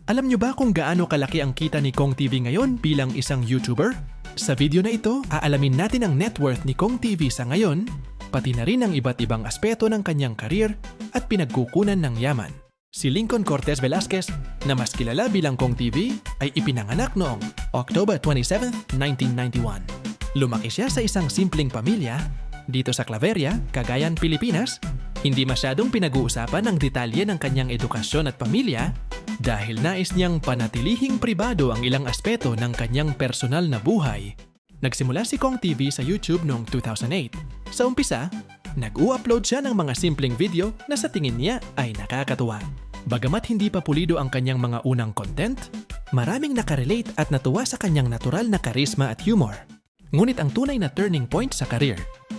Alam nyo ba kung gaano kalaki ang kita ni Kong TV ngayon bilang isang YouTuber? Sa video na ito, aalamin natin ang net worth ni Kong TV sa ngayon, pati na rin ang iba't ibang aspeto ng kanyang karir at pinagkukunan ng yaman. Si Lincoln Cortez Velasquez, na mas kilala bilang Kong TV, ay ipinanganak noong October 27, 1991. Lumaki siya sa isang simpleng pamilya dito sa Claveria, Cagayan, Pilipinas. Hindi masyadong pinag-uusapan ang detalye ng kanyang edukasyon at pamilya dahil nais niyang panatilihing pribado ang ilang aspeto ng kanyang personal na buhay. Nagsimula si Kong TV sa YouTube noong 2008. Sa umpisa, nag-u-upload siya ng mga simpleng video na sa tingin niya ay nakakatuwa. Bagamat hindi pa pulido ang kanyang mga unang content, maraming nakarelate at natuwa sa kanyang natural na karisma at humor. Ngunit ang tunay na turning point sa career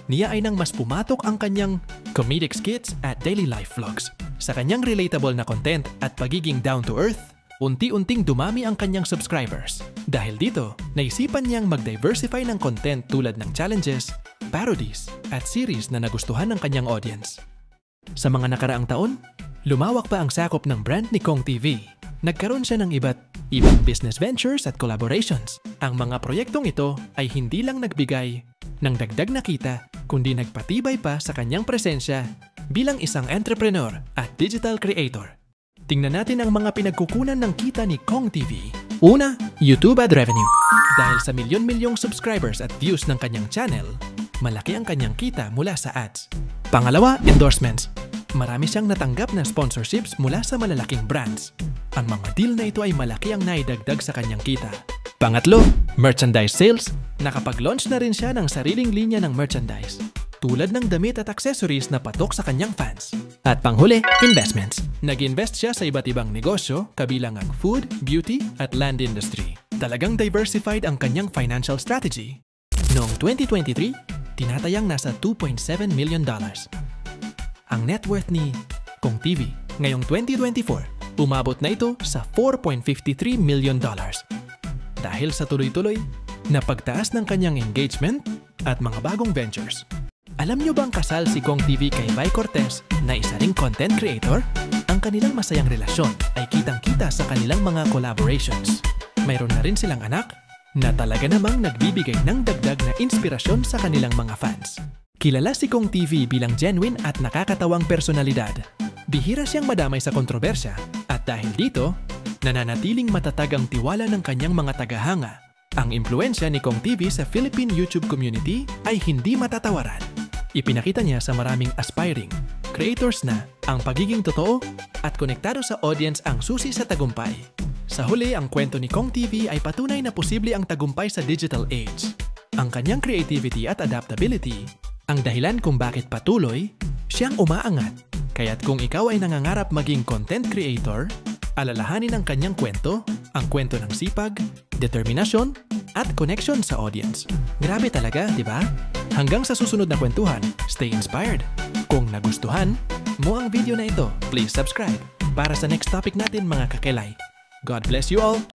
niya ay nang mas pumatok ang kanyang comedic skits at daily life vlogs. Sa kanyang relatable na content at pagiging down-to-earth, unti-unting dumami ang kanyang subscribers. Dahil dito, naisipan niyang mag-diversify ng content tulad ng challenges, parodies, at series na nagustuhan ng kanyang audience. Sa mga nakaraang taon, lumawak pa ang sakop ng brand ni Kong TV. Nagkaroon siya ng iba't ibang business ventures at collaborations. Ang mga proyektong ito ay hindi lang nagbigay ng dagdag na kita, kundi nagpatibay pa sa kanyang presensya bilang isang entrepreneur at digital creator. Tingnan natin ang mga pinagkukunan ng kita ni Kong TV. Una, YouTube ad revenue. Dahil sa milyon-milyong subscribers at views ng kanyang channel, malaki ang kanyang kita mula sa ads. Pangalawa, endorsements. Marami siyang natanggap na sponsorships mula sa malalaking brands. Ang mga deal na ito ay malaki ang naidagdag sa kanyang kita. Pangatlo, merchandise sales. Nakapag-launch na rin siya ng sariling linya ng merchandise, tulad ng damit at accessories na patok sa kanyang fans. At panghuli, investments. Nag-invest siya sa iba't ibang negosyo, kabilang ang food, beauty, at land industry. Talagang diversified ang kanyang financial strategy. Noong 2023, tinatayang nasa $2.7 million. Ang net worth ni Kong TV ngayong 2024, umabot na ito sa $4.53 million. Dahil sa tuloy-tuloy na pagtaas ng kanyang engagement at mga bagong ventures. Alam nyo bang kasal si Kong TV kay Vi Cortez na isa ring content creator? Ang kanilang masayang relasyon ay kitang-kita sa kanilang mga collaborations. Mayroon na rin silang anak na talaga namang nagbibigay ng dagdag na inspirasyon sa kanilang mga fans. Kilala si Kong TV bilang genuine at nakakatawang personalidad. Bihira siyang madamay sa kontrobersya at dahil dito, nananatiling matatag ang tiwala ng kanyang mga tagahanga. Ang impluensya ni Kong TV sa Philippine YouTube community ay hindi matatawaran. Ipinakita niya sa maraming aspiring creators na ang pagiging totoo at konektado sa audience ang susi sa tagumpay. Sa huli, ang kwento ni Kong TV ay patunay na posible ang tagumpay sa digital age. Ang kanyang creativity at adaptability ang dahilan kung bakit patuloy siyang umaangat. Kaya't kung ikaw ay nangangarap maging content creator, alalahanin ang kanyang kwento, ang kwento ng sipag, determinasyon, at connection sa audience. Grabe talaga, di ba? Hanggang sa susunod na kwentuhan, stay inspired. Kung nagustuhan mo ang video na ito, please subscribe para sa next topic natin mga kakilay. God bless you all!